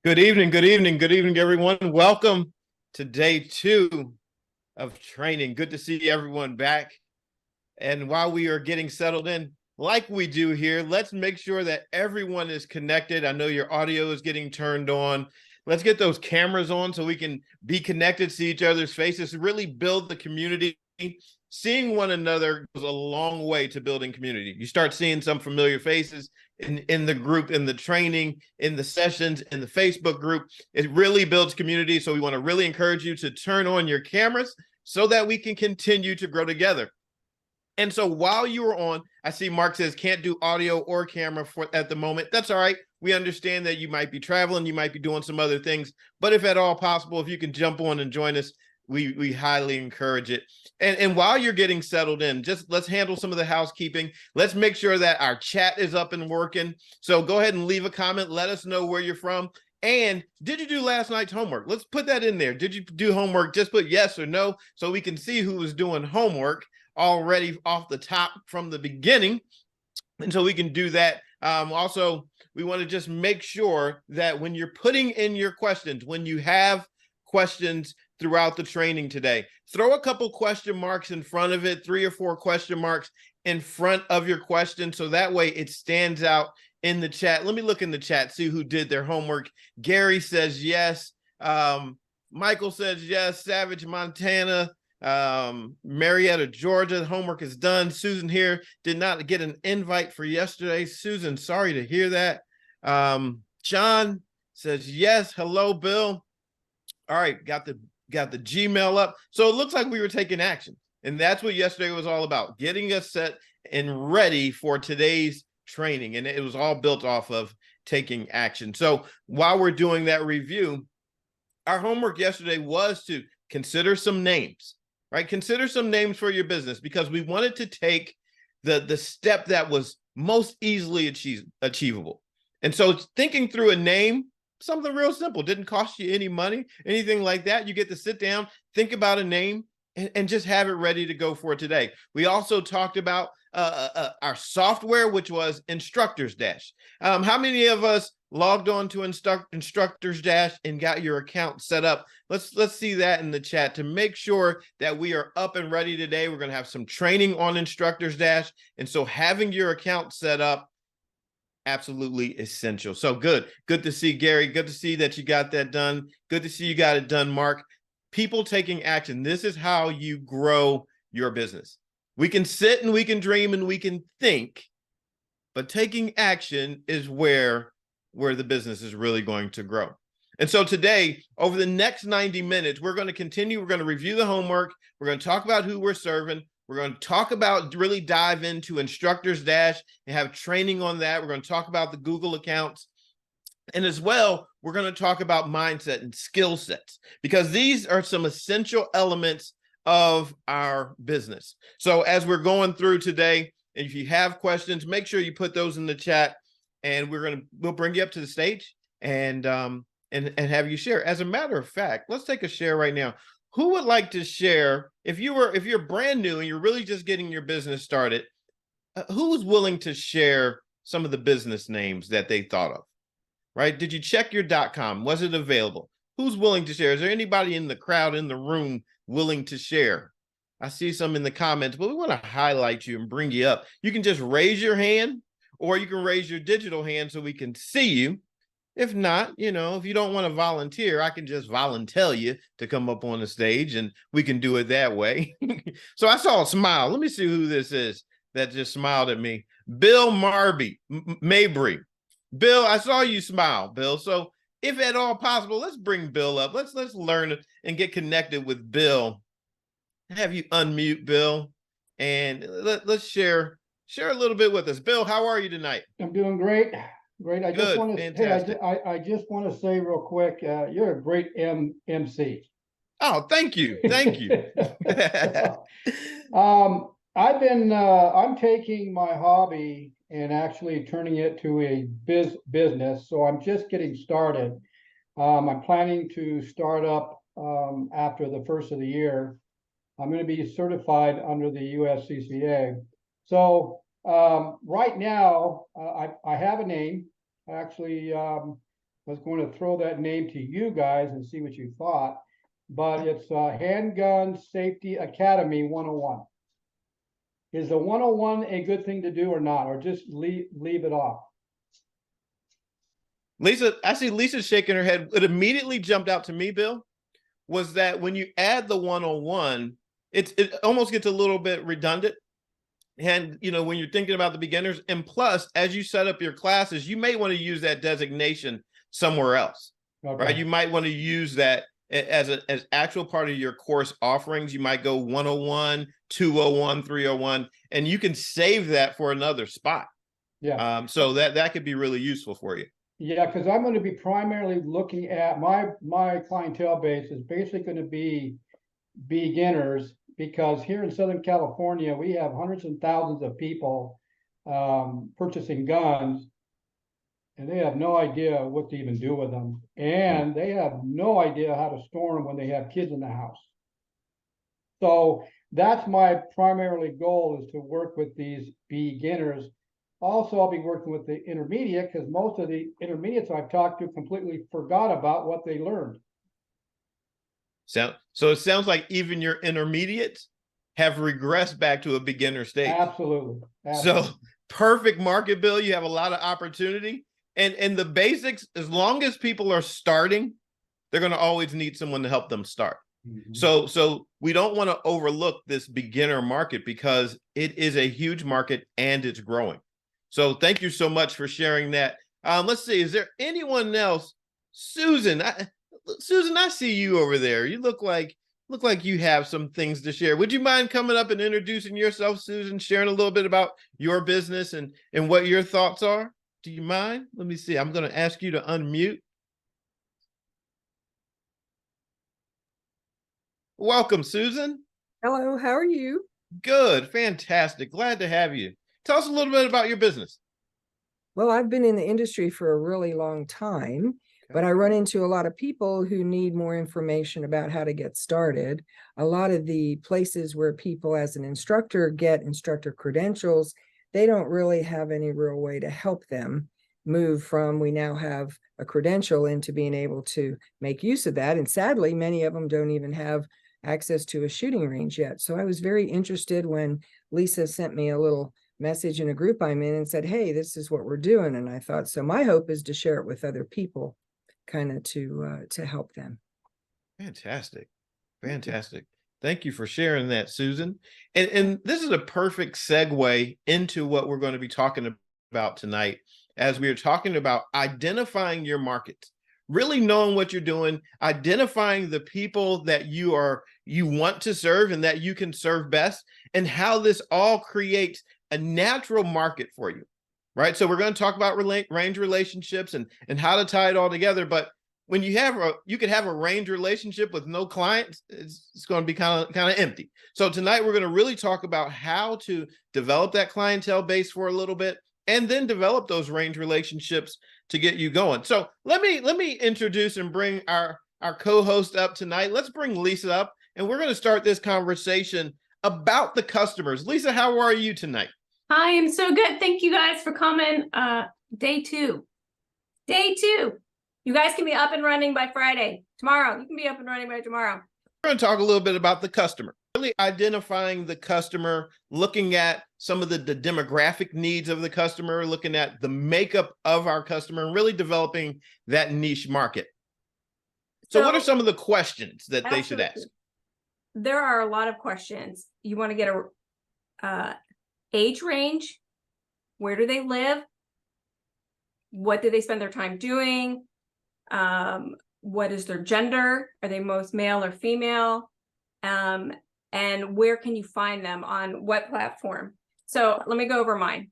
Good evening, good evening, good evening, everyone. Welcome to day 2 of training. Good to see everyone back. And while we are getting settled in, like we do here, let's make sure that everyone is connected. I know your audio is getting turned on. Let's get those cameras on so we can be connected, see each other's faces, really build the community. Seeing one another goes a long way to building community. You start seeing some familiar faces in the group, in the training, in the sessions, in the Facebook group. It really builds community. So we want to really encourage you to turn on your cameras so that we can continue to grow together. And so while you were on, I see Mark says can't do audio or camera at the moment. That's all right. We understand that you might be traveling, you might be doing some other things, but if at all possible, if you can jump on and join us, we highly encourage it. And while you're getting settled in, just let's handle some of the housekeeping. Let's make sure that our chat is up and working. So go ahead and leave a comment. Let us know where you're from. And did you do last night's homework? Let's put that in there. Did you do homework? Just put yes or no so we can see who was doing homework already off the top from the beginning. And so we can do that. Also, we want to just make sure that when you're putting in your questions, when you have questions throughout the training today, throw a couple question marks in front of it, 3 or 4 question marks in front of your question. So that way it stands out in the chat. Let me look in the chat, see who did their homework. Gary says yes. Michael says yes. Savage, Montana. Marietta, Georgia, homework is done. Susan here did not get an invite for yesterday. Susan, sorry to hear that. John says yes. Hello, Bill. All right, got the Gmail up. So it looks like we were taking action. And that's what yesterday was all about, getting us set and ready for today's training. And it was all built off of taking action. So while we're doing that review, our homework yesterday was to consider some names, right? Consider some names for your business because we wanted to take the step that was most easily achievable. And so thinking through a name, something real simple, didn't cost you any money, anything like that. You get to sit down, think about a name, and just have it ready to go for today. We also talked about our software, which was Instructors Dash. How many of us logged on to Instructors Dash and got your account set up? Let's see that in the chat to make sure that we are up and ready today. We're going to have some training on Instructors Dash, and so having your account set up, absolutely essential. So good to see Gary. Good to see that you got that done. Good to see you got it done, Mark. People taking action. This is how you grow your business. We can sit and we can dream and we can think, but taking action is where the business is really going to grow. And so today, over the next 90 minutes, we're going to continue. We're going to review the homework. We're going to talk about who we're serving. We're going to talk about, really dive into Instructors Dash and have training on that. We're going to talk about the Google accounts. And as well, we're going to talk about mindset and skill sets because these are some essential elements of our business. So as we're going through today, if you have questions, make sure you put those in the chat and we'll bring you up to the stage and have you share. As a matter of fact, let's take a share right now. Who would like to share, if you're brand new and you're really just getting your business started, who's willing to share some of the business names that they thought of, right? Did you check your .com? Was it available? Who's willing to share? Is there anybody in the crowd, in the room, willing to share? I see some in the comments, but we want to highlight you and bring you up. You can just raise your hand or you can raise your digital hand so we can see you. If not, if you don't want to volunteer, I can just volunteer you to come up on the stage and we can do it that way. So I saw a smile. Let me see who this is that just smiled at me. Bill Mabry. Bill, I saw you smile, Bill. So if at all possible, let's bring Bill up. Let's learn and get connected with Bill. Have you unmute Bill and let's share a little bit with us. Bill, how are you tonight? I'm doing great. Great. I just want to fantastic. Hey, I just want to say real quick, you're a great MC. Oh, thank you. Thank you. I'm taking my hobby and actually turning it to a business. So I'm just getting started. I'm planning to start up after the first of the year. I'm going to be certified under the USCCA. So right now, I have a name. Actually, was going to throw that name to you guys and see what you thought, but it's Handgun Safety Academy 101. Is the 101 a good thing to do or not, or just leave it off? Lisa, I see Lisa shaking her head. It immediately jumped out to me, Bill, was that when you add the 101, it almost gets a little bit redundant. And, when you're thinking about the beginners, and plus, as you set up your classes, you may want to use that designation somewhere else, Okay. right? You might want to use that as actual part of your course offerings. You might go 101, 201, 301, and you can save that for another spot. Yeah. So that could be really useful for you. Yeah, because I'm going to be primarily looking at my clientele base is basically going to be beginners, because here in Southern California, we have hundreds and thousands of people purchasing guns, and they have no idea what to even do with them. And they have no idea how to store them when they have kids in the house. So that's my primarily goal, is to work with these beginners. Also, I'll be working with the intermediate, because most of the intermediates I've talked to completely forgot about what they learned. So it sounds like even your intermediates have regressed back to a beginner stage. Absolutely. So perfect market, Bill. You have a lot of opportunity. And the basics, as long as people are starting, they're going to always need someone to help them start. Mm-hmm. So we don't want to overlook this beginner market, because it is a huge market and it's growing. So thank you so much for sharing that. Let's see, is there anyone else? Susan, I see you over there. You look like you have some things to share. Would you mind coming up and introducing yourself, Susan, sharing a little bit about your business and what your thoughts are? Do you mind? Let me see. I'm going to ask you to unmute. Welcome, Susan. Hello, how are you? Good, fantastic. Glad to have you. Tell us a little bit about your business. Well, I've been in the industry for a really long time, but I run into a lot of people who need more information about how to get started. A lot of the places where people as an instructor get instructor credentials, they don't really have any real way to help them move from, we now have a credential, into being able to make use of that. And sadly, many of them don't even have access to a shooting range yet. So I was very interested when Lisa sent me a little message in a group I'm in and said, hey, this is what we're doing. And I thought, so my hope is to share it with other people, kind of to help them. Fantastic. Thank you for sharing that, Susan. And this is a perfect segue into what we're going to be talking about tonight, as we are talking about identifying your markets, really knowing what you're doing, identifying the people that you want to serve and that you can serve best, and how this all creates a natural market for you, right? So we're going to talk about range relationships and how to tie it all together. But when you could have a range relationship with no clients, it's going to be kind of empty. So tonight we're going to really talk about how to develop that clientele base for a little bit, and then develop those range relationships to get you going. So let me introduce and bring our co-host up tonight. Let's bring Lisa up, and we're going to start this conversation about the customers. Lisa, how are you tonight? I am so good. Thank you guys for coming. Day two. You guys can be up and running by Friday. Tomorrow. You can be up and running by tomorrow. We're going to talk a little bit about the customer, really identifying the customer, looking at some of the demographic needs of the customer, looking at the makeup of our customer, and really developing that niche market. So what are some of the questions that they should ask? There are a lot of questions. You want to get a age range. Where do they live? What do they spend their time doing? What is their gender? Are they most male or female? And where can you find them, on what platform? So let me go over mine.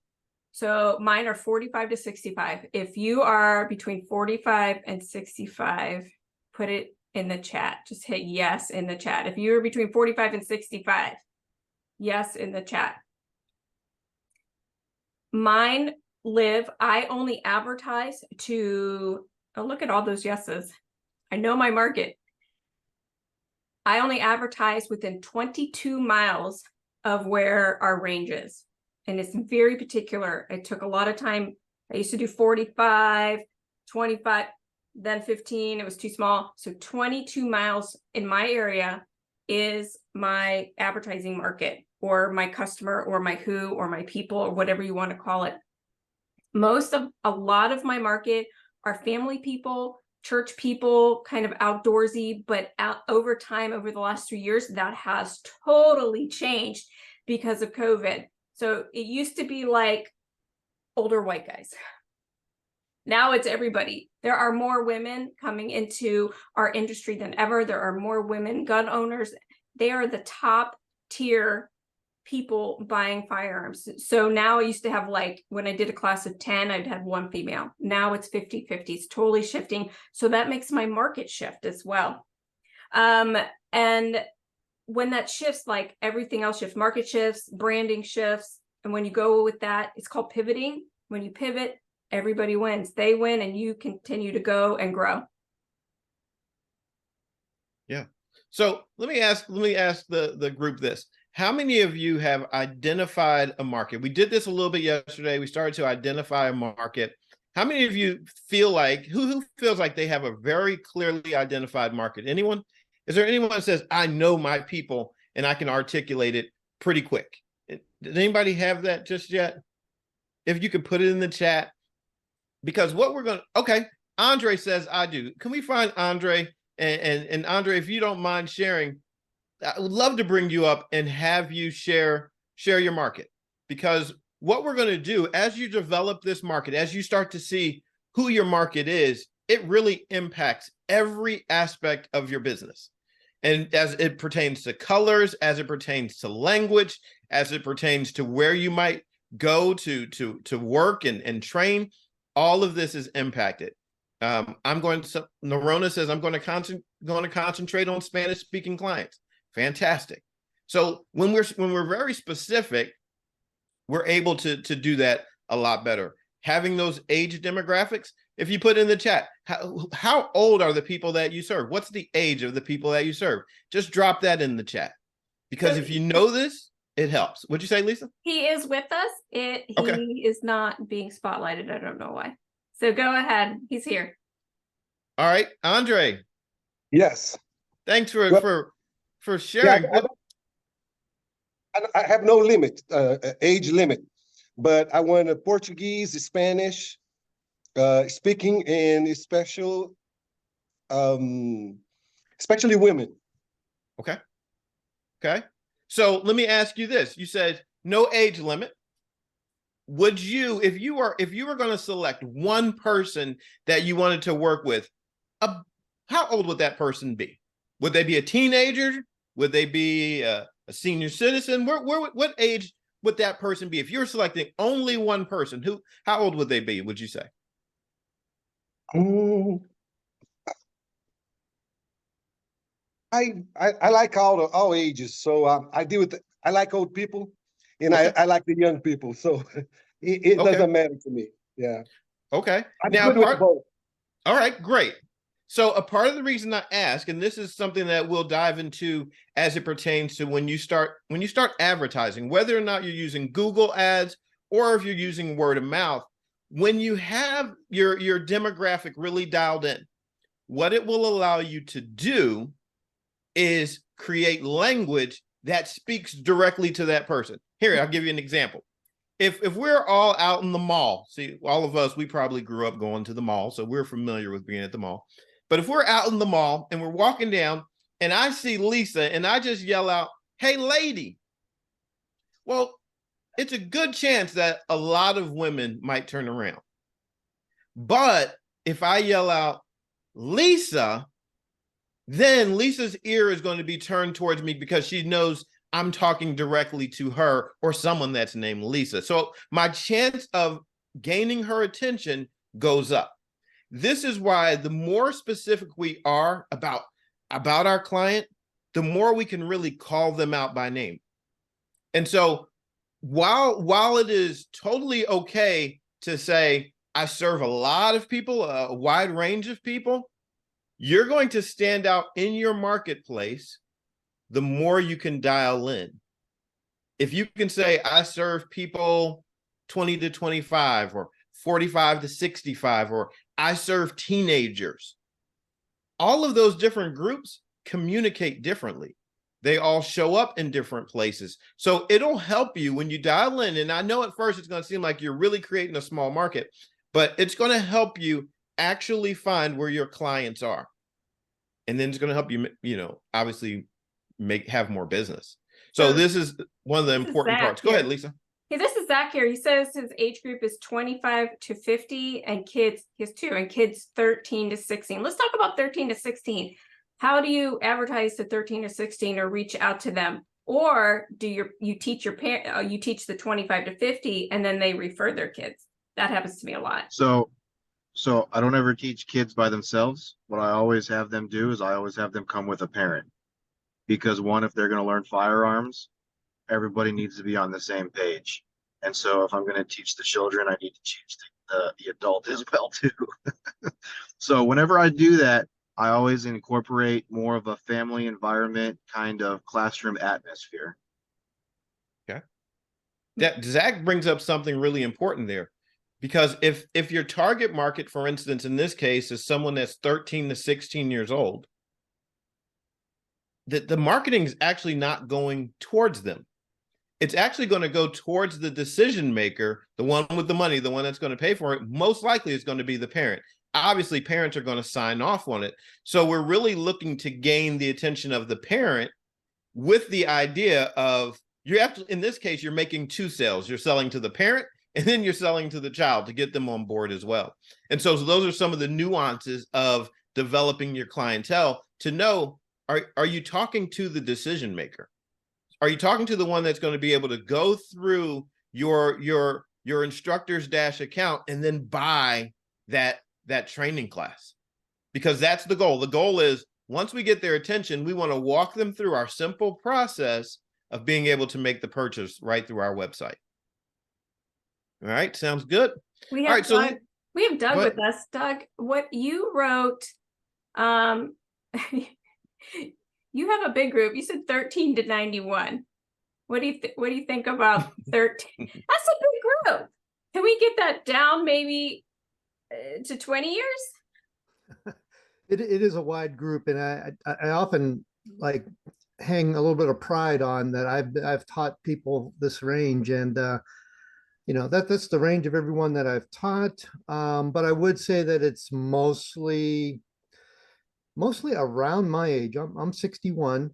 So mine are 45 to 65. If you are between 45 and 65, put it in the chat. Just hit yes in the chat. If you're between 45 and 65, yes in the chat. Mine live, I only advertise to, oh, look at all those yeses. I know my market. I only advertise within 22 miles of where our range is. And it's very particular. It took a lot of time. I used to do 45, 25. then 15, it was too small. So 22 miles in my area is my advertising market, or my customer, or my who, or my people, or whatever you want to call it. A lot of my market are family people, church people, kind of outdoorsy, but over time, over the last 3 years, that has totally changed because of COVID. So it used to be like older white guys. Now it's everybody. There are more women coming into our industry than ever. There are more women gun owners. They are the top tier people buying firearms. So now I used to have, like, when I did a class of 10, I'd have one female. Now it's 50-50. It's totally shifting. So that makes my market shift as well. And when that shifts, like everything else shifts, market shifts, branding shifts. And when you go with that, it's called pivoting. When you pivot, everybody wins. They win, and you continue to go and grow. Yeah. So let me ask the group this. How many of you have identified a market? We did this a little bit yesterday. We started to identify a market. How many of you feel like, who feels like they have a very clearly identified market? Anyone? Is there anyone that says, I know my people and I can articulate it pretty quick? Does anybody have that just yet? If you could put it in the chat. Because what we're going to, okay, Andre says I do. Can we find Andre? And Andre, if you don't mind sharing, I would love to bring you up and have you share your market. Because what we're going to do as you develop this market, as you start to see who your market is, it really impacts every aspect of your business. And as it pertains to colors, as it pertains to language, as it pertains to where you might go to work and train, all of this is impacted. Norona says, I'm going to concentrate on Spanish speaking clients. Fantastic. So when we're very specific, we're able to do that a lot better. Having those age demographics, if you put in the chat, how old are the people that you serve? What's the age of the people that you serve? Just drop that in the chat. Because if you know this, it helps. What'd you say, Lisa? He is with us. He is not being spotlighted. I don't know why. So go ahead. He's here. All right, Andre. Yes. Thanks for sharing. Yeah, I have no limit, age limit, but I want a Portuguese, Spanish speaking, and especially women. Okay. So let me ask you this. You said no age limit. Would you, if you were going to select one person that you wanted to work with, how old would that person be? Would they be a teenager? Would they be a senior citizen? What age would that person be? If you were selecting only one person, how old would they be, would you say? I like all ages, so I deal with I like old people, and Okay. I like the young people, so it Okay. doesn't matter to me. Yeah. Okay. I'm Now, good with both. all right, great. So a part of the reason I ask, and this is something that we'll dive into as it pertains to when you start advertising, whether or not you're using Google ads or if you're using word of mouth, when you have your demographic really dialed in, what it will allow you to do is create language that speaks directly to that person. Here, I'll give you an example. If we're all out in the mall, see, all of us, we probably grew up going to the mall, so we're familiar with being at the mall. But if we're out in the mall and we're walking down and I see Lisa and I just yell out, hey, lady. Well, it's a good chance that a lot of women might turn around. But if I yell out, Lisa, then Lisa's ear is going to be turned towards me because she knows I'm talking directly to her or someone that's named Lisa. So my chance of gaining her attention goes up. This is why the more specific we are about our client, the more we can really call them out by name. And so while it is totally okay to say, I serve a lot of people, a wide range of people, you're going to stand out in your marketplace the more you can dial in. If you can say, I serve people 20 to 25 or 45 to 65, or I serve teenagers. All of those different groups communicate differently. They all show up in different places. So it'll help you when you dial in. And I know at first it's going to seem like you're really creating a small market, but it's going to help you actually find where your clients are. And then it's going to help you, obviously have more business. So this is one of the important parts. Go ahead, Lisa. Hey, this is Zach here. He says his age group is 25 to 50 and kids, his two, and kids 13 to 16. Let's talk about 13 to 16. How do you advertise to 13 to 16 or reach out to them? Or do you teach your parent, you teach the 25 to 50 and then they refer their kids? That happens to me a lot. So I don't ever teach kids by themselves. What I always have them do is I always have them come with a parent. Because one, if they're going to learn firearms, everybody needs to be on the same page. And so if I'm going to teach the children, I need to teach the adult as well too. So whenever I do that, I always incorporate more of a family environment kind of classroom atmosphere. Okay. That Zach brings up something really important there, because if your target market, for instance, in this case, is someone that's 13 to 16 years old, the marketing is actually not going towards them. It's actually going to go towards the decision maker, the one with the money, the one that's going to pay for it. Most likely is going to be the parent. Obviously, parents are going to sign off on it. So we're really looking to gain the attention of the parent with the idea of, in this case, you're making two sales. You're selling to the parent and then you're selling to the child to get them on board as well. And so those are some of the nuances of developing your clientele to know, are you talking to the decision maker? Are you talking to the one that's going to be able to go through your instructor's dash account and then buy that training class? Because that's the goal. The goal is, once we get their attention, we want to walk them through our simple process of being able to make the purchase right through our website. All right, sounds good. We have Doug with us. Doug, what you wrote, you have a big group. You said 13 to 91. What do you think about 13? That's a big group. Can we get that down maybe to 20 years? It is a wide group, and I often like hang a little bit of pride on that. I've taught people this range, and that's the range of everyone that I've taught. But I would say that it's mostly around my age. I'm 61,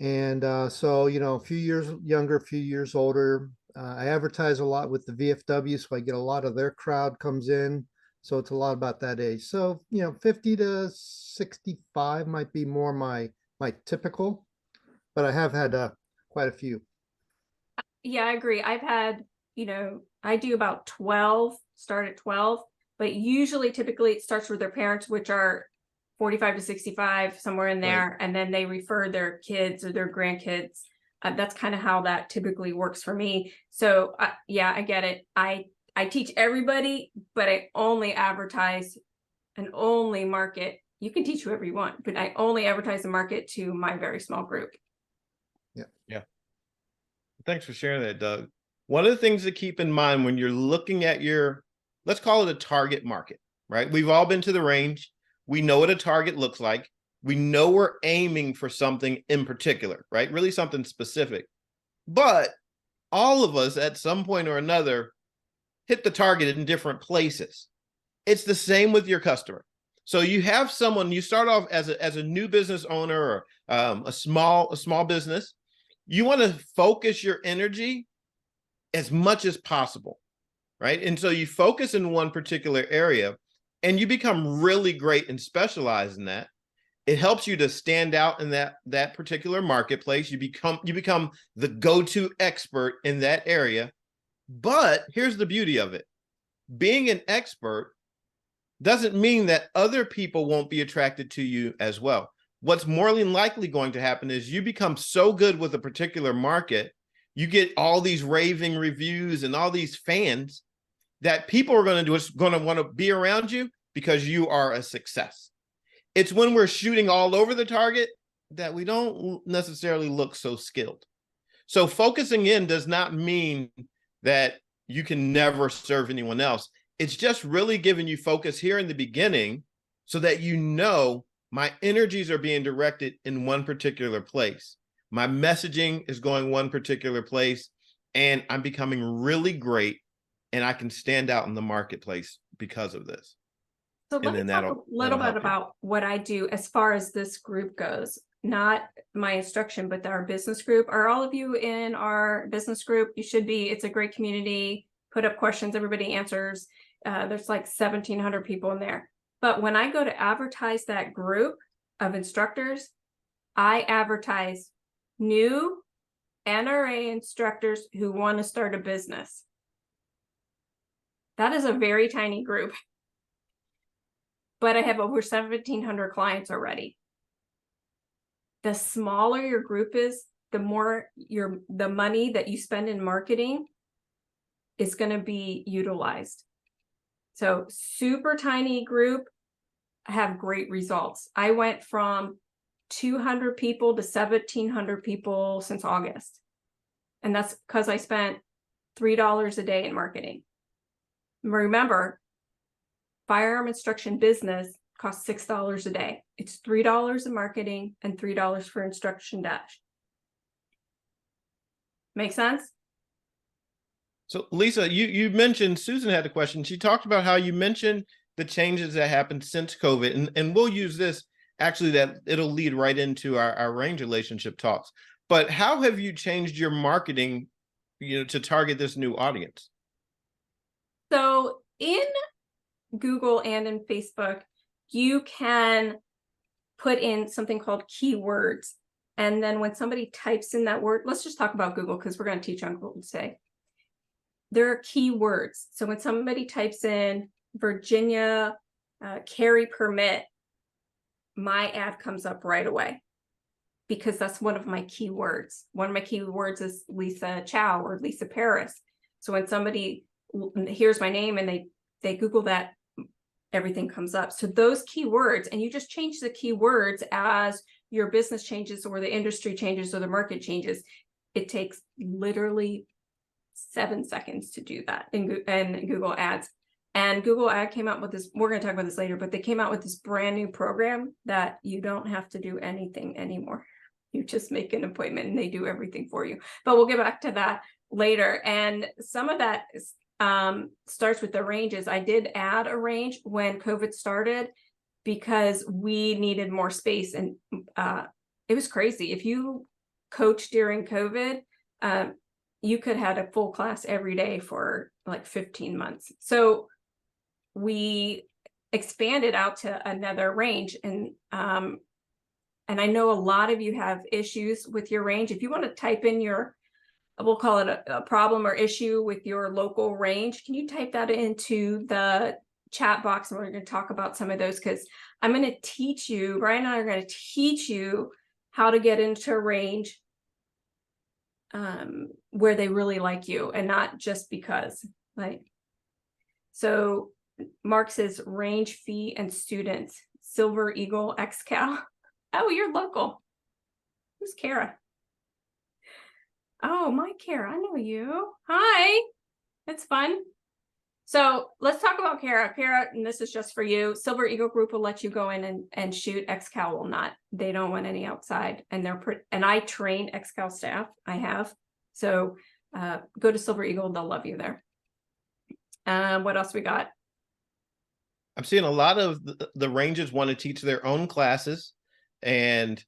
and so a few years younger, a few years older. I advertise a lot with the VFW, so I get a lot of their crowd comes in. So it's a lot about that age. So 50 to 65 might be more my typical, but I have had quite a few. Yeah, I agree. I've had, I do about 12, start at 12, but typically it starts with their parents, which are 45 to 65, somewhere in there. Right. And then they refer their kids or their grandkids. That's kind of how that typically works for me. So yeah, I get it. I teach everybody, but I only advertise and only market. You can teach whoever you want, but I only advertise and market to my very small group. Yeah. Thanks for sharing that, Doug. One of the things to keep in mind when you're looking at let's call it a target market, right? We've all been to the range. We know what a target looks like. We know we're aiming for something in particular, right? Really something specific. But all of us at some point or another hit the target in different places. It's the same with your customer. So you have someone, you start off as a new business owner or a small business. You want to focus your energy as much as possible, right? And so you focus in one particular area and you become really great and specialize in that. It helps you to stand out in that particular marketplace. You become the go-to expert in that area. But here's the beauty of it. Being an expert doesn't mean that other people won't be attracted to you as well. What's more than likely going to happen is you become so good with a particular market, you get all these raving reviews and all these fans that people are going to want to be around you because you are a success. It's when we're shooting all over the target that we don't necessarily look so skilled. So focusing in does not mean that you can never serve anyone else. it's just really giving you focus here in the beginning so that you know my energies are being directed in one particular place. My messaging is going one particular place, and I'm becoming really great, and I can stand out in the marketplace because of this. So And let me then talk a that'll little bit help you. about what I do as far as this group goes. Not my instruction, but our business group. Are all of you in our business group? You should be. It's a great community. Put up questions, everybody answers. There's like 1,700 people in there. But when I go to advertise that group of instructors, I advertise new NRA instructors who want to start a business. That is a very tiny group. But I have over 1,700 clients already. The smaller your group is, the more the money that you spend in marketing is going to be utilized. So super tiny group have great results. I went from 200 people to 1,700 people since August. And that's because I spent $3 a day in marketing. Remember, Firearm Instruction Business costs $6 a day. It's $3 in marketing and $3 for instruction dash. Make sense? So Lisa, you mentioned, Susan had a question. She talked about how you mentioned the changes that happened since COVID, and we'll use this actually, that it'll lead right into our range relationship talks. But how have you changed your marketing, to target this new audience? So in Google and in Facebook, you can put in something called keywords. And then when somebody types in that word, let's just talk about Google because we're going to teach on Google today. There are keywords. So when somebody types in Virginia carry permit, my ad comes up right away because that's one of my keywords. One of my keywords is Lisa Chow or Lisa Paris. So when somebody hears my name and they Google that, everything comes up. So those keywords, and you just change the keywords as your business changes or the industry changes or the market changes. It takes literally 7 seconds to do that in Google Ads. And Google Ad came out with this, we're going to talk about this later, but they came out with this brand new program that you don't have to do anything anymore. You just make an appointment and they do everything for you. But we'll get back to that later. And some of that is, starts with the ranges. I did add a range when COVID started because we needed more space, and it was crazy. If you coach during COVID, you could have a full class every day for like 15 months. So we expanded out to another range, and I know a lot of you have issues with your range. If you want to type in your, we'll call it a problem or issue with your local range, can you type that into the chat box? And we're going to talk about some of those because I'm going to teach you, Brian and I are going to teach you how to get into a range where they really like you and not just because. Like, so Mark says range fee and students, Silver Eagle XCal. Oh, you're local. Who's Kara? Oh, my Kara, I know you. Hi, it's fun. So let's talk about Kara. Kara, and this is just for you. Silver Eagle Group will let you go in and shoot. XCal will not. They don't want any outside, and and I train XCal staff. I have. So go to Silver Eagle. They'll love you there. What else we got? I'm seeing a lot of the ranges want to teach their own classes, and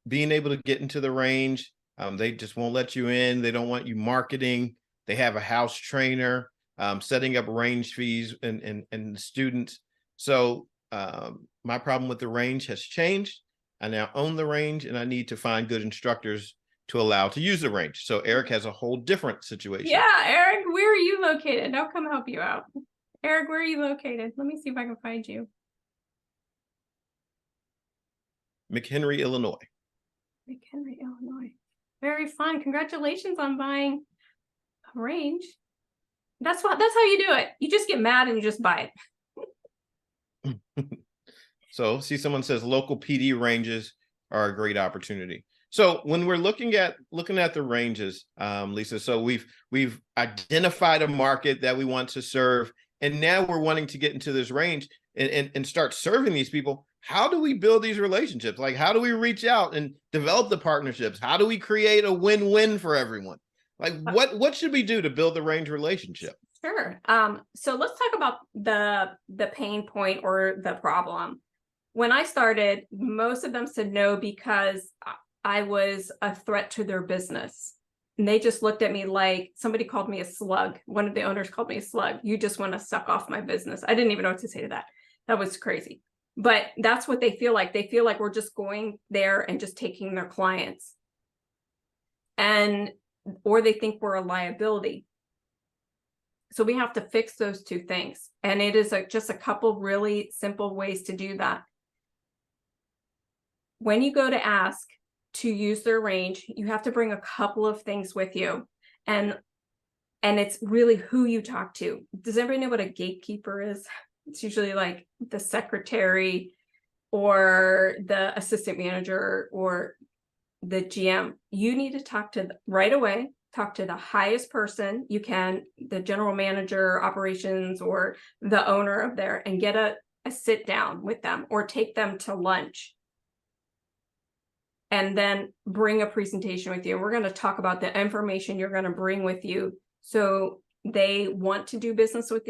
being able to get into the range. They just won't let you in. They don't want you marketing. They have a house trainer, setting up range fees and students. So my problem with the range has changed. I now own the range, and I need to find good instructors to allow to use the range. So Eric has a whole different situation. Yeah, Eric, where are you located? I'll come help you out. Eric, where are you located? Let me see if I can find you. McHenry, Illinois. McHenry, Illinois. Very fun. Congratulations on buying a range. That's how you do it. You just get mad and you just buy it. So see, someone says local PD ranges are a great opportunity. So when we're looking at the ranges, Lisa, so we've identified a market that we want to serve, and now we're wanting to get into this range and start serving these people. How do we build these relationships? Like, how do we reach out and develop the partnerships? How do we create a win-win for everyone? Like, what should we do to build the range relationship? Sure. So let's talk about the pain point or the problem. When I started, most of them said no because I was a threat to their business. And they just looked at me like somebody called me a slug. One of the owners called me a slug. You just want to suck off my business. I didn't even know what to say to that. That was crazy. But that's what they feel like. They feel like we're just going there and just taking their clients. Or they think we're a liability. So we have to fix those two things. And it is just a couple really simple ways to do that. When you go to ask to use their range, you have to bring a couple of things with you. And it's really who you talk to. Does everybody know what a gatekeeper is? It's usually like the secretary or the assistant manager or the GM. You need to talk to right away, talk to the highest person you can, the general manager, operations, or the owner of there, and get a sit down with them or take them to lunch. And then bring a presentation with you. We're going to talk about the information you're going to bring with you. So they want to do business with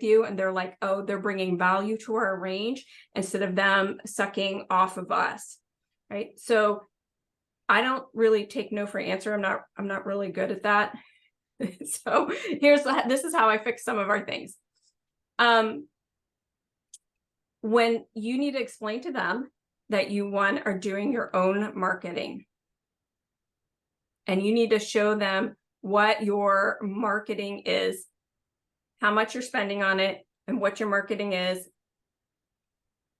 you, and they're like, oh, they're bringing value to our range instead of them sucking off of us, right? So I don't really take no for an answer. I'm not really good at that. So this is how I fix some of our things. When you need to explain to them that you are doing your own marketing, and you need to show them what your marketing is, how much you're spending on it, and what your marketing is,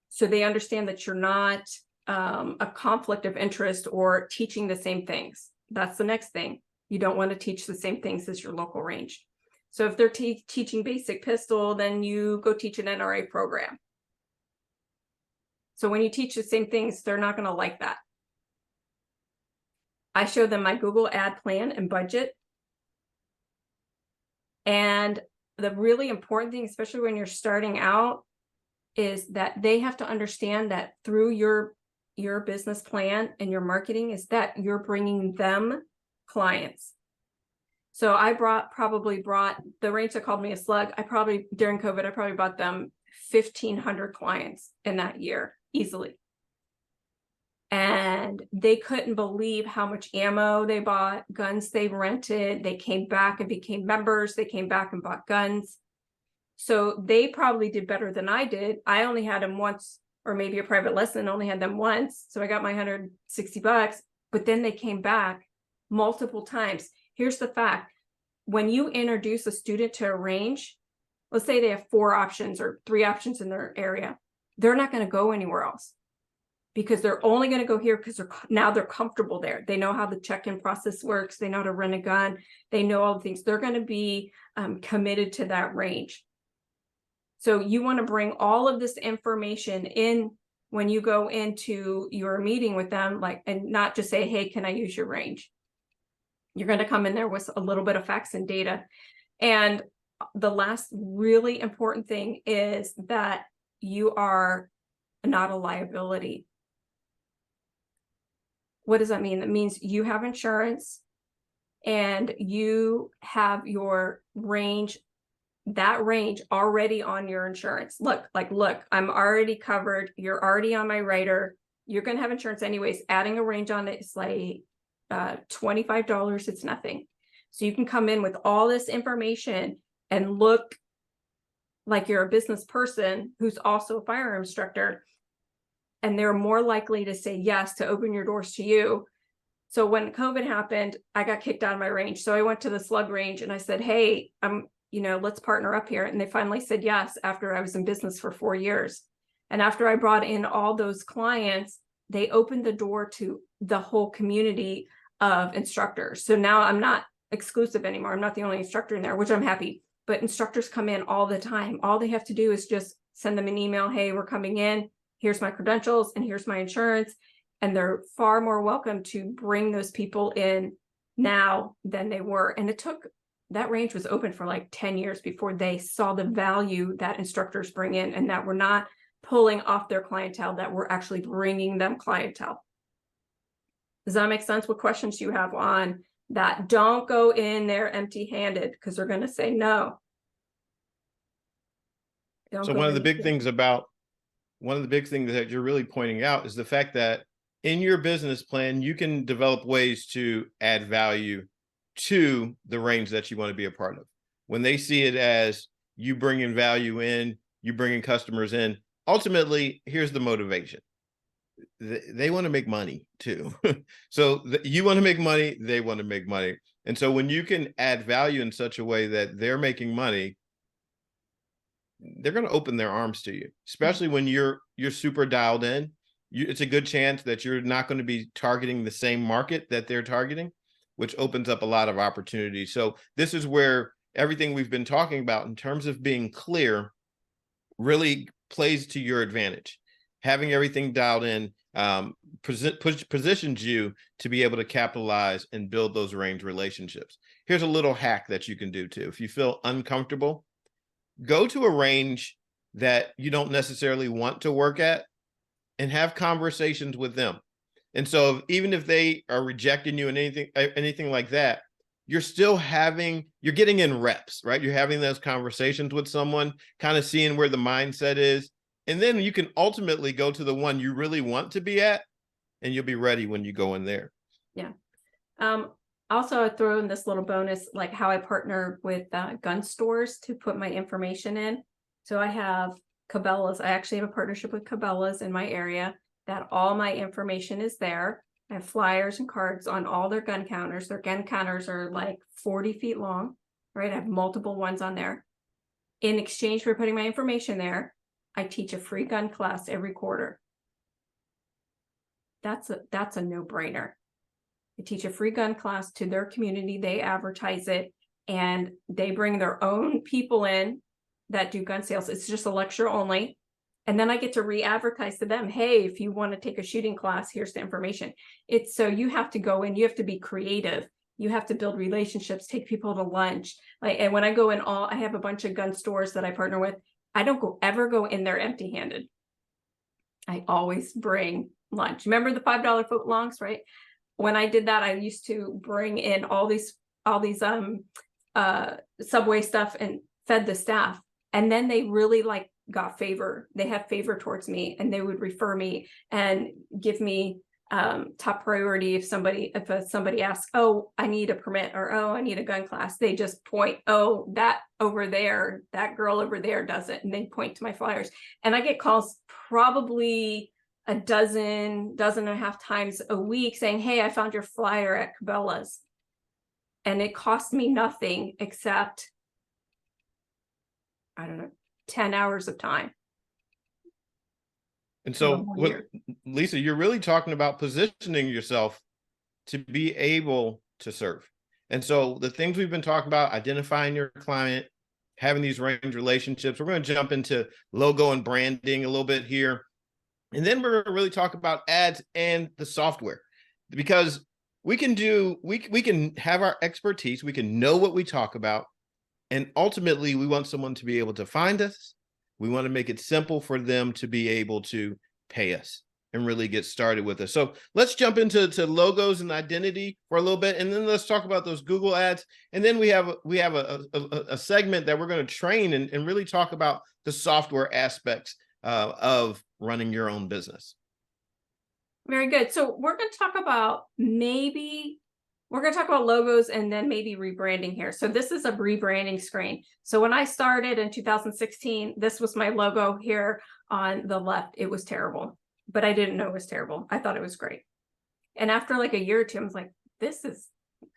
so they understand that you're not a conflict of interest or teaching the same things. That's the next thing. You don't want to teach the same things as your local range. So if they're teaching basic pistol, then you go teach an NRA program. So when you teach the same things, they're not going to like that. I show them my Google ad plan and budget. And the really important thing, especially when you're starting out, is that they have to understand that through your business plan and your marketing is that you're bringing them clients. So I probably brought the range that called me a slug. During COVID, I probably brought them 1,500 clients in that year easily. And they couldn't believe how much ammo they bought, guns they rented. They came back and became members. They came back and bought guns. So they probably did better than I did. I only had them once, or maybe a private lesson, only had them once. So I got my $160, but then they came back multiple times. Here's the fact. When you introduce a student to a range, let's say they have 4 options or 3 options in their area, they're not going to go anywhere else, because they're only going to go here because they're comfortable there. They know how the check-in process works. They know how to rent a gun. They know all the things. They're going to be committed to that range. So you want to bring all of this information in when you go into your meeting with them, and not just say, hey, can I use your range? You're going to come in there with a little bit of facts and data. And the last really important thing is that you are not a liability. What does that mean? That means you have insurance and you have your range, that range already on your insurance. Look, I'm already covered. You're already on my rider. You're going to have insurance anyways. Adding a range on it is like $25. It's nothing. So you can come in with all this information and look like you're a business person who's also a firearm instructor. And they're more likely to say yes, to open your doors to you. So when COVID happened, I got kicked out of my range. So I went to the slug range and I said, hey, let's partner up here. And they finally said yes after I was in business for 4 years. And after I brought in all those clients, they opened the door to the whole community of instructors. So now I'm not exclusive anymore. I'm not the only instructor in there, which I'm happy. But instructors come in all the time. All they have to do is just send them an email. Hey, we're coming in. Here's my credentials and here's my insurance. And they're far more welcome to bring those people in now than they were. And it took that range was open for like 10 years before they saw the value that instructors bring in, and that we're not pulling off their clientele, that we're actually bringing them clientele. Does that make sense? What questions do you have on that? Don't go in there empty-handed, because they're going to say no. So one of the big things that you're really pointing out is the fact that in your business plan, you can develop ways to add value to the range that you want to be a part of. When they see it as you bringing value in, you bringing customers in, ultimately, here's the motivation. They want to make money too. So you want to make money, they want to make money. And so when you can add value in such a way that they're making money, they're going to open their arms to you, especially when you're super dialed in. It's a good chance that you're not going to be targeting the same market that they're targeting, which opens up a lot of opportunities. So this is where everything we've been talking about in terms of being clear really plays to your advantage. Having everything dialed in positions you to be able to capitalize and build those range relationships. Here's a little hack that you can do too. If you feel uncomfortable, go to a range that you don't necessarily want to work at and have conversations with them. And so even if they are rejecting you and anything like that, you're getting in reps, right? You're having those conversations with someone, kind of seeing where the mindset is. And then you can ultimately go to the one you really want to be at, and you'll be ready when you go in there. Yeah. Also, I throw in this little bonus, like how I partner with gun stores to put my information in. So I have Cabela's. I actually have a partnership with Cabela's in my area that all my information is there. I have flyers and cards on all their gun counters. Their gun counters are like 40 feet long, right? I have multiple ones on there. In exchange for putting my information there, I teach a free gun class every quarter. That's a no-brainer. I teach a free gun class to their community. They advertise it, and they bring their own people in that do gun sales. It's just a lecture only. And then I get to re-advertise to them, hey, if you want to take a shooting class, here's the information. So you have to go in, you have to be creative. You have to build relationships, take people to lunch. And when I go in I have a bunch of gun stores that I partner with. I don't ever go in there empty-handed. I always bring lunch. Remember the $5 foot longs, right? When I did that, I used to bring in all these Subway stuff and fed the staff. And then they really got favor. They had favor towards me, and they would refer me and give me top priority. If somebody asks, oh, I need a permit, or oh, I need a gun class, they just point, oh, that over there, that girl over there does it, and they point to my flyers. And I get calls probably a dozen and a half times a week saying, hey, I found your flyer at Cabela's, and it cost me nothing except, I don't know, 10 hours of time. And so, Lisa, you're really talking about positioning yourself to be able to serve. And so the things we've been talking about, identifying your client, having these range relationships, we're going to jump into logo and branding a little bit here. And then we're going to really talk about ads and the software, because we can have our expertise. We can know what we talk about. And ultimately, we want someone to be able to find us. We want to make it simple for them to be able to pay us and really get started with us. So let's jump into logos and identity for a little bit, and then let's talk about those Google ads. And then we have a segment that we're going to train and really talk about the software aspects of running your own business. Very good. So we're going to talk about logos and then maybe rebranding here. So this is a rebranding screen. So when I started in 2016, this was my logo here on the left. It was terrible, but I didn't know it was terrible. I thought it was great. And after like a year or two, I was like, this is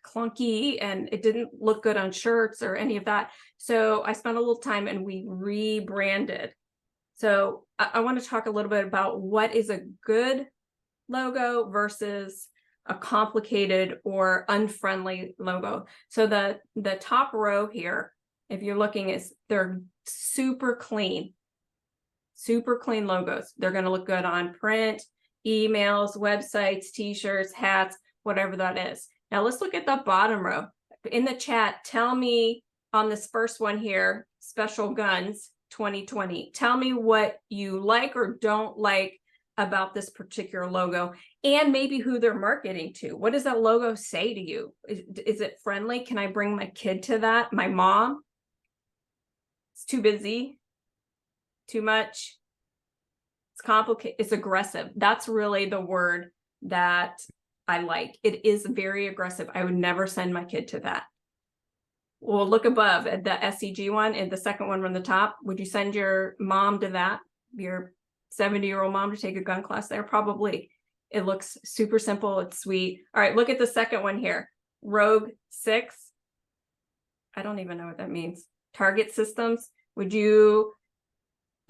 clunky, and it didn't look good on shirts or any of that. So I spent a little time and we rebranded. So I want to talk a little bit about what is a good logo versus a complicated or unfriendly logo. So the top row here, if you're looking, they're super clean logos. They're going to look good on print, emails, websites, t-shirts, hats, whatever that is. Now let's look at the bottom row. in the chat, tell me on this first one here, Special Guns 2020, tell me what you like or don't like about this particular logo, and maybe who they're marketing to. What does that logo say to you? Is it friendly? Can I bring my kid to that? My mom? It's too busy, too much. It's complicated, it's aggressive. That's really the word that I like. It is very aggressive. I would never send my kid to that. Well, look above at the SEG one and the second one from the top. Would you send your mom to that? Your 70-year-old mom to take a gun class there? Probably. It looks super simple. It's sweet. All right, look at the second one here. Rogue 6. I don't even know what that means. Target Systems. Would you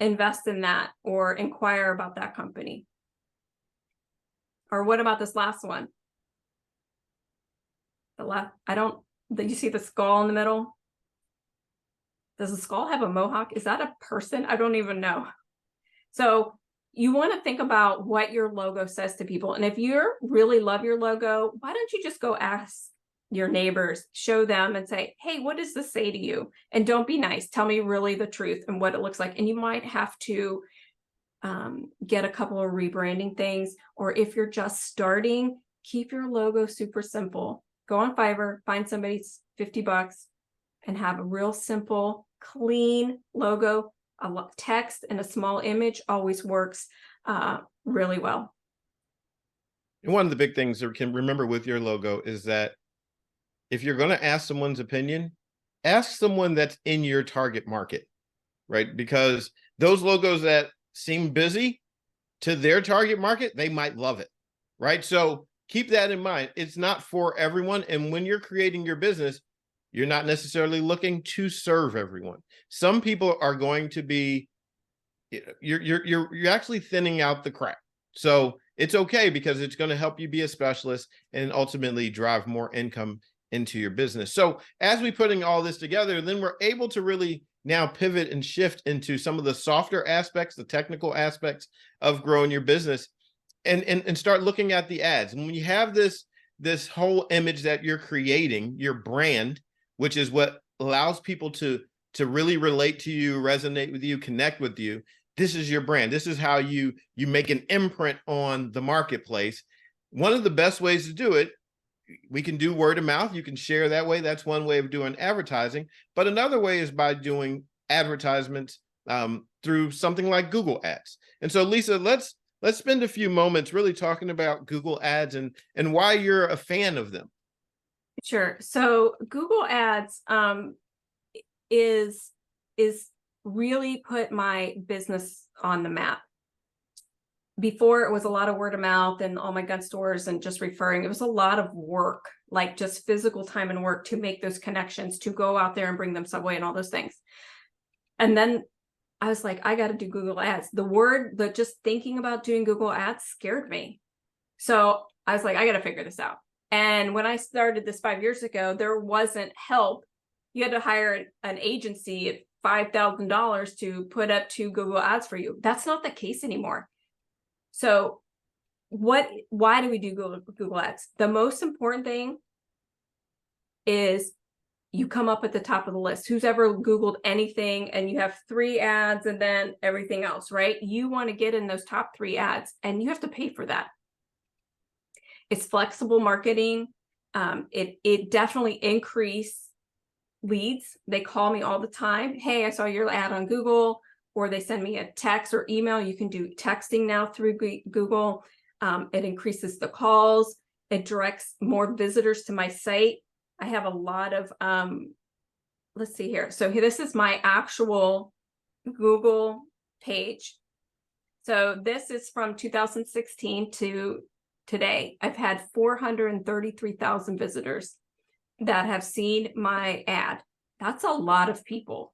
invest in that or inquire about that company? Or what about this last one? The left, do you see the skull in the middle? Does the skull have a mohawk? Is that a person? I don't even know. So you want to think about what your logo says to people. And if you really love your logo, why don't you just go ask your neighbors, show them and say, hey, what does this say to you? And don't be nice. Tell me really the truth and what it looks like. And you might have to get a couple of rebranding things. Or if you're just starting, keep your logo super simple. Go on Fiverr, find somebody's $50 and have a real simple, clean logo. A text and a small image always works really well. And one of the big things that can remember with your logo is that if you're going to ask someone's opinion, ask someone that's in your target market, right? Because those logos that seem busy to their target market, they might love it, right? So keep that in mind. It's not for everyone. And when you're creating your business, you're not necessarily looking to serve everyone. Some people are going to be, you're actually thinning out the crowd. So it's okay because it's going to help you be a specialist and ultimately drive more income into your business. So as we putting all this together, then we're able to really now pivot and shift into some of the softer aspects, the technical aspects of growing your business and start looking at the ads. And when you have this whole image that you're creating, your brand, which is what allows people to really relate to you, resonate with you, connect with you. This is your brand. This is how you make an imprint on the marketplace. One of the best ways to do it, we can do word of mouth. You can share that way. That's one way of doing advertising. But another way is by doing advertisements through something like Google Ads. And so, Lisa, let's spend a few moments really talking about Google Ads and why you're a fan of them. Sure. So Google Ads is really put my business on the map. Before it was a lot of word of mouth and all my gun stores and just referring. It was a lot of work, like just physical time and work to make those connections, to go out there and bring them Subway and all those things. And then I was like, I got to do Google Ads. Just thinking about doing Google Ads scared me. So I was like, I got to figure this out. And when I started this 5 years ago, there wasn't help. You had to hire an agency at $5,000 to put up 2 Google Ads for you. That's not the case anymore. So why do we do Google Ads? The most important thing is you come up at the top of the list. Who's ever Googled anything and you have 3 ads and then everything else, right? You want to get in those top 3 ads and you have to pay for that. It's flexible marketing. It definitely increases leads. They call me all the time. Hey, I saw your ad on Google, or they send me a text or email. You can do texting now through Google. It increases the calls. It directs more visitors to my site. I have a lot of, let's see here. So this is my actual Google page. So this is from 2016 to today. I've had 433,000 visitors that have seen my ad. That's a lot of people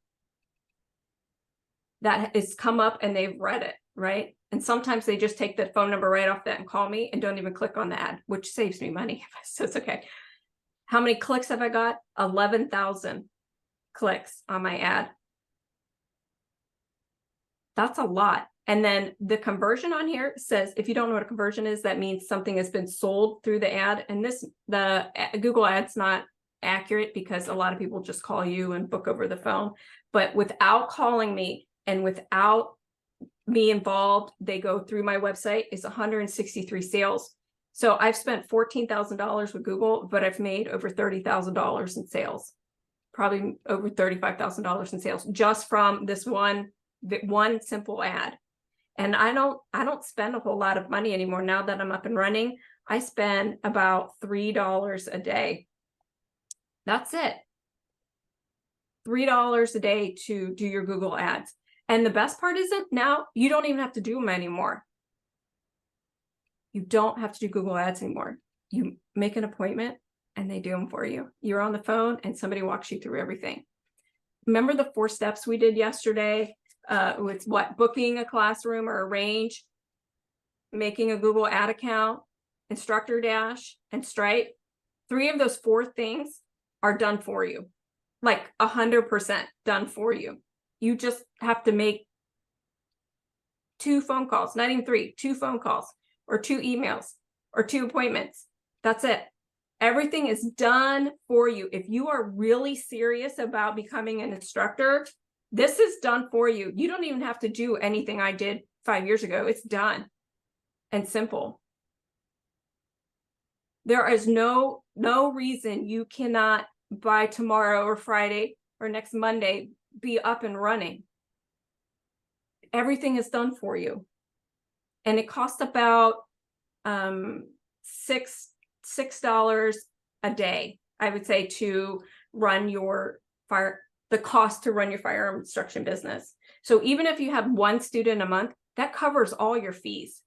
that has come up and they've read it, right? And sometimes they just take the phone number right off that and call me and don't even click on the ad, which saves me money. So it's okay. How many clicks have I got? 11,000 clicks on my ad. That's a lot. And then the conversion on here says, if you don't know what a conversion is, that means something has been sold through the ad. And the Google Ad's not accurate because a lot of people just call you and book over the phone. But without calling me and without me involved, they go through my website, is 163 sales. So I've spent $14,000 with Google, but I've made over $30,000 in sales, probably over $35,000 in sales just from this one simple ad. And I don't spend a whole lot of money anymore now that I'm up and running. I spend about $3 a day. That's it. $3 a day to do your Google ads. And the best part is that now you don't even have to do them anymore. You don't have to do Google ads anymore. You make an appointment and they do them for you. You're on the phone and somebody walks you through everything. Remember the 4 steps we did yesterday? With what? Booking a classroom or a range, making a Google ad account, instructor dash, and Stripe. 3 of those 4 things are done for you, like 100% done for you. You just have to make 2 phone calls, not even 3, 2 phone calls or 2 emails or 2 appointments. That's it. Everything is done for you. If you are really serious about becoming an instructor, this is done for you. You don't even have to do anything I did 5 years ago. It's done and simple. There is no reason you cannot by tomorrow or Friday or next Monday be up and running. Everything is done for you. And it costs about $6 a day, I would say, to run your the cost to run your firearm instruction business. So even if you have 1 student a month, that covers all your fees.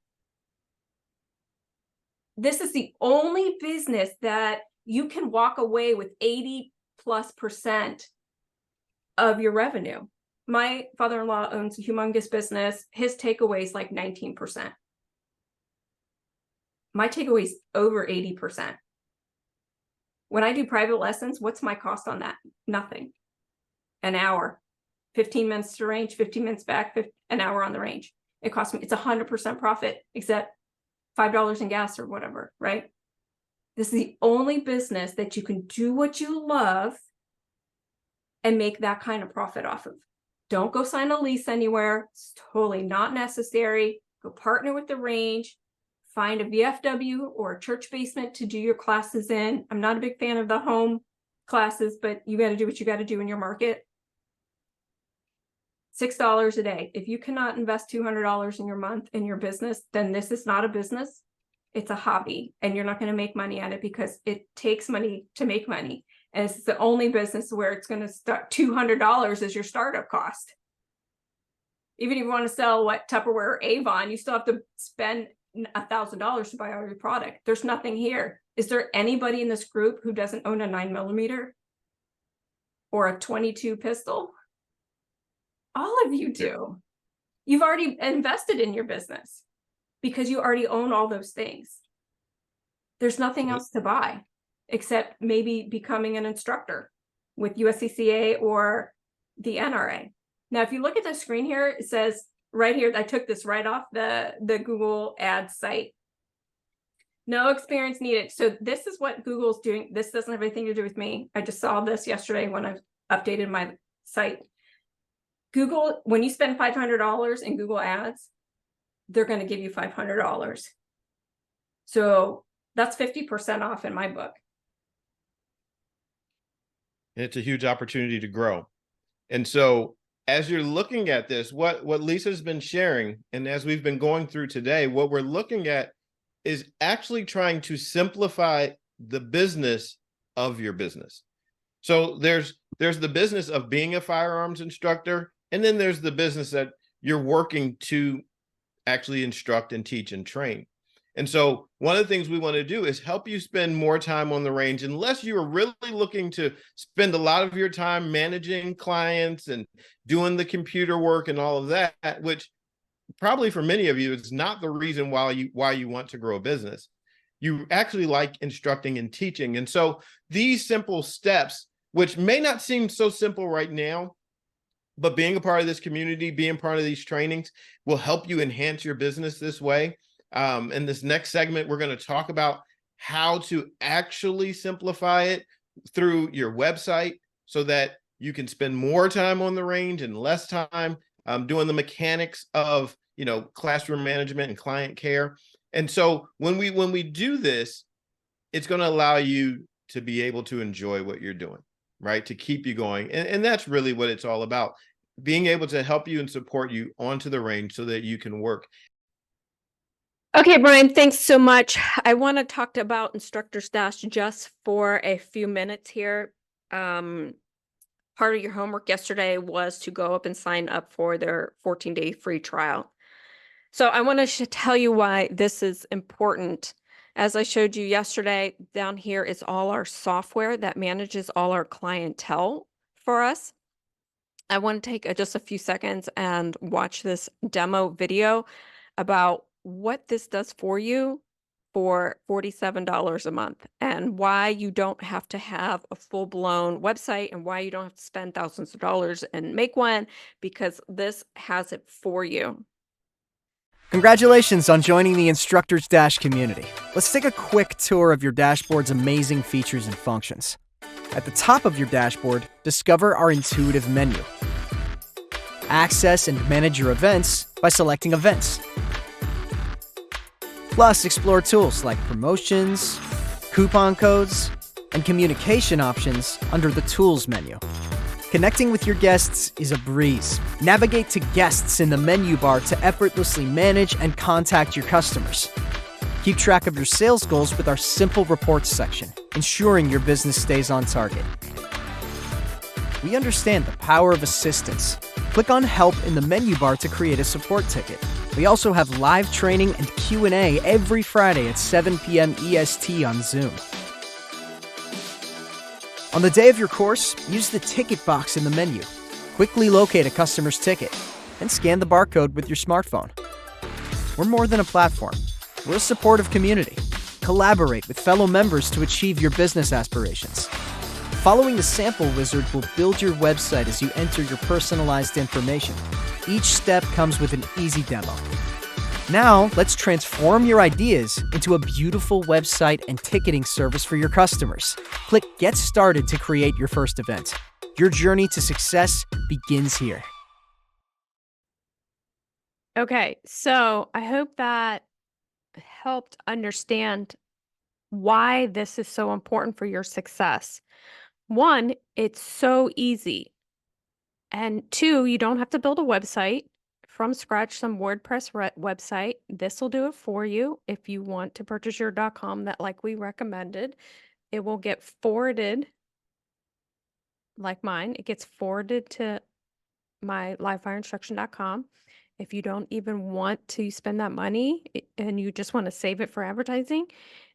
This is the only business that you can walk away with 80+% of your revenue. My father-in-law owns a humongous business. His takeaway is like 19%. My takeaway is over 80%. When I do private lessons, what's my cost on that? Nothing. An hour, 15 minutes to range, 15 minutes back, an hour on the range. It costs me, it's 100% profit, except $5 in gas or whatever, right? This is the only business that you can do what you love and make that kind of profit off of. Don't go sign a lease anywhere. It's totally not necessary. Go partner with the range, find a VFW or a church basement to do your classes in. I'm not a big fan of the home classes, but you got to do what you got to do in your market. $6 a day. If you cannot invest $200 in your month in your business, then this is not a business. It's a hobby, and you're not going to make money at it because it takes money to make money. And it's the only business where it's going to start $200 as your startup cost. Even if you want to sell Tupperware or Avon, you still have to spend $1,000 to buy all your product. There's nothing here. Is there anybody in this group who doesn't own a 9mm or a .22 pistol? All of you do. You've already invested in your business because you already own all those things. There's nothing else to buy except maybe becoming an instructor with USCCA or the NRA. Now, if you look at the screen here, it says right here, I took this right off the Google Ads site. No experience needed. So this is what Google's doing. This doesn't have anything to do with me. I just saw this yesterday when I updated my site. Google, when you spend $500 in Google Ads, they're going to give you $500. So that's 50% off in my book. It's a huge opportunity to grow. And so as you're looking at this, what Lisa's been sharing, and as we've been going through today, what we're looking at is actually trying to simplify the business of your business. So there's the business of being a firearms instructor, and then there's the business that you're working to actually instruct and teach and train. And so one of the things we want to do is help you spend more time on the range, unless you are really looking to spend a lot of your time managing clients and doing the computer work and all of that, which probably for many of you is not the reason why you want to grow a business. You actually like instructing and teaching. And so these simple steps, which may not seem so simple right now, but being a part of this community, being part of these trainings will help you enhance your business this way. In this next segment, we're going to talk about how to actually simplify it, through your website so that you can spend more time on the range and less time doing the mechanics of, you know, classroom management and client care. And so when we do this, it's going to allow you to be able to enjoy what you're doing, right? To keep you going. And that's really what it's all about. Being able to help you and support you onto the range so that you can work. Okay, Brian, thanks so much. I want to talk about Instructor Stash just for a few minutes here. Part of your homework yesterday was to go up and sign up for their 14-day free trial. So I want to tell you why this is important. As I showed you yesterday, down here is all our software that manages all our clientele for us. I want to take just a few seconds and watch this demo video about what this does for you for $47 a month and why you don't have to have a full-blown website and why you don't have to spend thousands of dollars and make one, because this has it for you. Congratulations on joining the Instructors Dash community. Let's take a quick tour of your dashboard's amazing features and functions. At the top of your dashboard, discover our intuitive menu. Access and manage your events by selecting Events. Plus, explore tools like promotions, coupon codes, and communication options under the Tools menu. Connecting with your guests is a breeze. Navigate to Guests in the menu bar to effortlessly manage and contact your customers. Keep track of your sales goals with our simple reports section, ensuring your business stays on target. We understand the power of assistance. Click on Help in the menu bar to create a support ticket. We also have live training and Q&A every Friday at 7 p.m. EST on Zoom. On the day of your course, use the ticket box in the menu. Quickly locate a customer's ticket and scan the barcode with your smartphone. We're more than a platform. We're a supportive community. Collaborate with fellow members to achieve your business aspirations. Following the sample wizard will build your website as you enter your personalized information. Each step comes with an easy demo. Now, let's transform your ideas into a beautiful website and ticketing service for your customers. Click Get Started to create your first event. Your journey to success begins here. Okay, so I hope that helped understand why this is so important for your success. One, it's so easy. And two, you don't have to build a website from scratch, some WordPress website. This will do it for you. If you want to purchase your .com that like we recommended, it will get forwarded, like mine, it gets forwarded to my livefireinstruction.com. If you don't even want to spend that money and you just want to save it for advertising,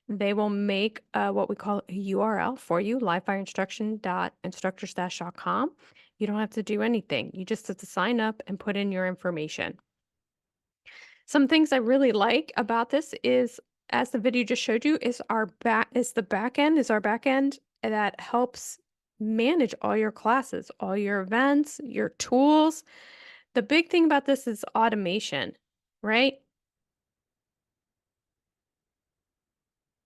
they will make what we call a URL for you, livefireinstruction.instructorsdash.com. You don't have to do anything. You just have to sign up and put in your information. Some things I really like about this is, as the video just showed you, is our back end that helps manage all your classes, all your events, your tools. The big thing about this is automation, right?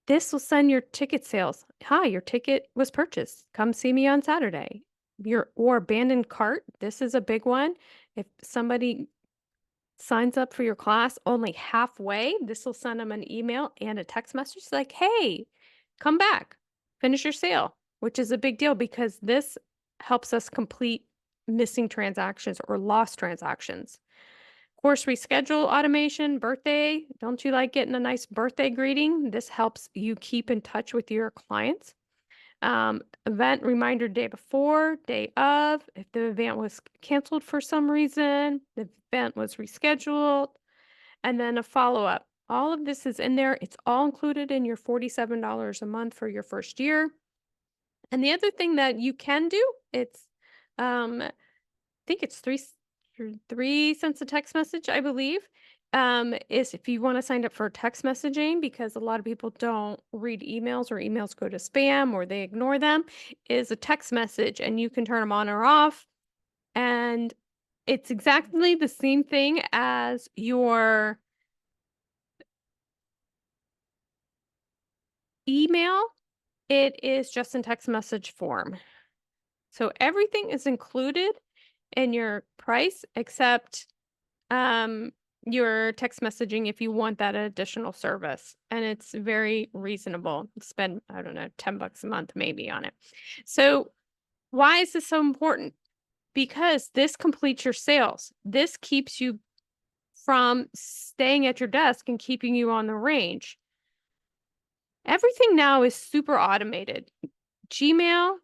This will send your ticket sales. Hi, your ticket was purchased. Come see me on Saturday. Or abandoned cart. This is a big one. If somebody signs up for your class only halfway, this will send them an email and a text message like, hey, come back, finish your sale, which is a big deal because this helps us complete missing transactions or lost transactions. Course reschedule automation, birthday. Don't you like getting a nice birthday greeting? This helps you keep in touch with your clients. Event reminder day before, day of. If the event was canceled for some reason, the event was rescheduled, and then a follow-up. All of this is in there. It's all included in your $47 a month for your first year. And the other thing that you can do, it's I think it's 3 cents a text message, I believe, is if you want to sign up for text messaging, because a lot of people don't read emails or emails go to spam or they ignore them, is a text message and you can turn them on or off. And it's exactly the same thing as your email, It is just in text message form. So everything is included in your price except your text messaging if you want that additional service. And it's very reasonable. Spend, I don't know, $10 a month maybe on it. So why is this so important? Because this completes your sales. This keeps you from staying at your desk and keeping you on the range. Everything now is super automated. Gmail,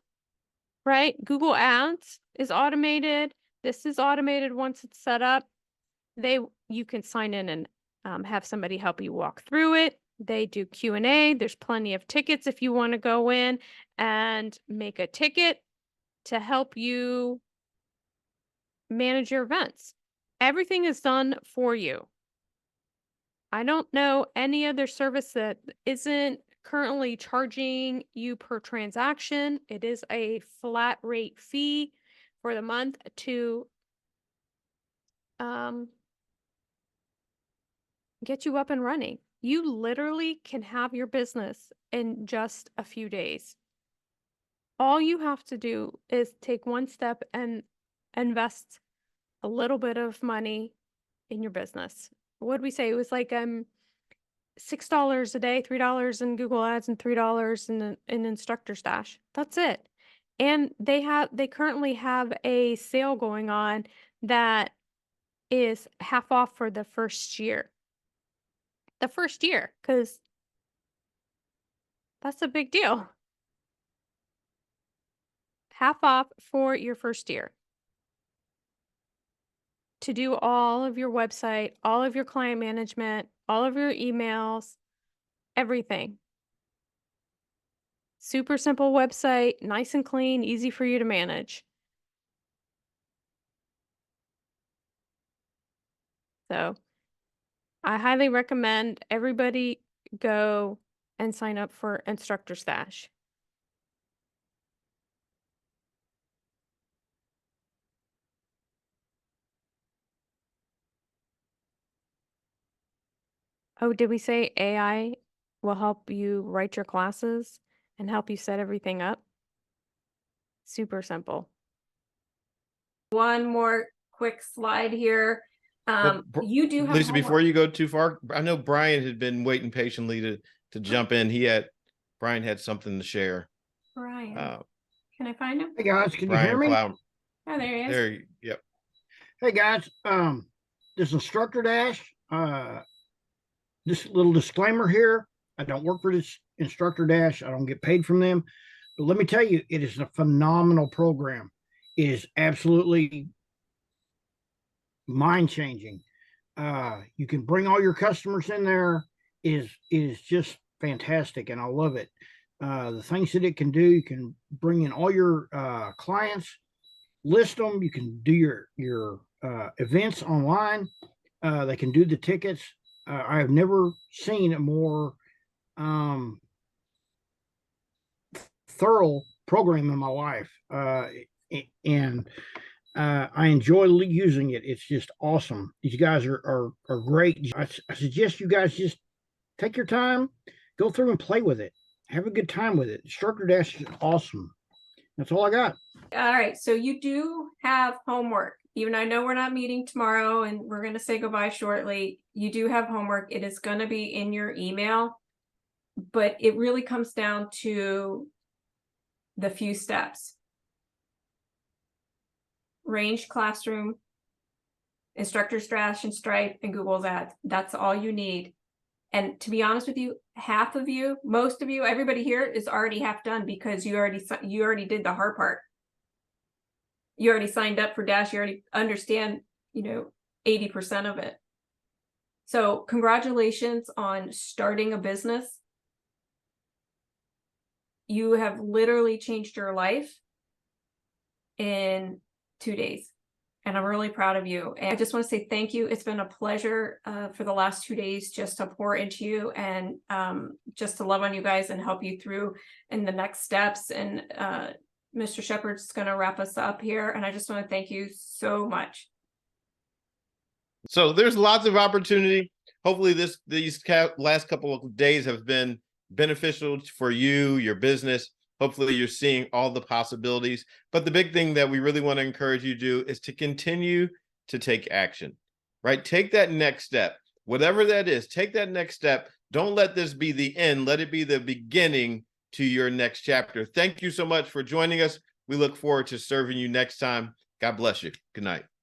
right? Google Ads is automated. This is automated once it's set up. You can sign in and have somebody help you walk through it. They do Q&A. There's plenty of tickets if you want to go in and make a ticket to help you manage your events. Everything is done for you. I don't know any other service that isn't currently charging you per transaction. It is a flat rate fee for the month to get you up and running. You literally can have your business in just a few days. All you have to do is take one step and invest a little bit of money in your business. What did we say? It was like $6 a day, $3 in Google Ads and $3 in Instructor Stash. That's it. And they currently have a sale going on that is half off for the first year. The first year, because that's a big deal. Half off for your first year. To do all of your website, all of your client management, all of your emails, everything. Super simple website, nice and clean, easy for you to manage. So I highly recommend everybody go and sign up for Instructor Stash. Oh, did we say AI will help you write your classes and help you set everything up? Super simple. One more quick slide here. You do have Lisa, before homework. you go too far, I know Brian had been waiting patiently to jump in. Brian had something to share. Brian, can I find him? Hey guys, can you Brian hear me? Cloud. Oh, there he is. There, yep. Hey guys, this Instructor Dash, this little disclaimer here, I don't work for this Instructor Dash. I don't get paid from them. But let me tell you, it is a phenomenal program. It is absolutely mind-changing. You can bring all your customers in there. It is just fantastic, and I love it. The things that it can do, you can bring in all your clients, list them. You can do your events online. They can do the tickets. I have never seen a more thorough program in my life, and I enjoy using it. It's just awesome. These guys are great. I suggest you guys just take your time, go through and play with it. Have a good time with it. Instructor Dash is awesome. That's all I got. All right, so you do have homework. Even I know we're not meeting tomorrow and we're going to say goodbye shortly. You do have homework. It is going to be in your email, but it really comes down to the few steps. Range, Classroom, Instructor Stash and Stripe, and Google's Ads. That's all you need. And to be honest with you, half of you, most of you, everybody here is already half done because you already did the hard part. You already signed up for Dash. You already understand, 80% of it. So congratulations on starting a business. You have literally changed your life in 2 days. And I'm really proud of you. And I just want to say thank you. It's been a pleasure for the last 2 days just to pour into you and just to love on you guys and help you through in the next steps. And Mr. Shepard's going to wrap us up here. And I just want to thank you so much. So there's lots of opportunity. Hopefully these last couple of days have been beneficial for you, your business. Hopefully you're seeing all the possibilities. But the big thing that we really want to encourage you to do is to continue to take action, right? Take that next step, whatever that is, take that next step. Don't let this be the end. Let it be the beginning to your next chapter. Thank you so much for joining us. We look forward to serving you next time. God bless you. Good night.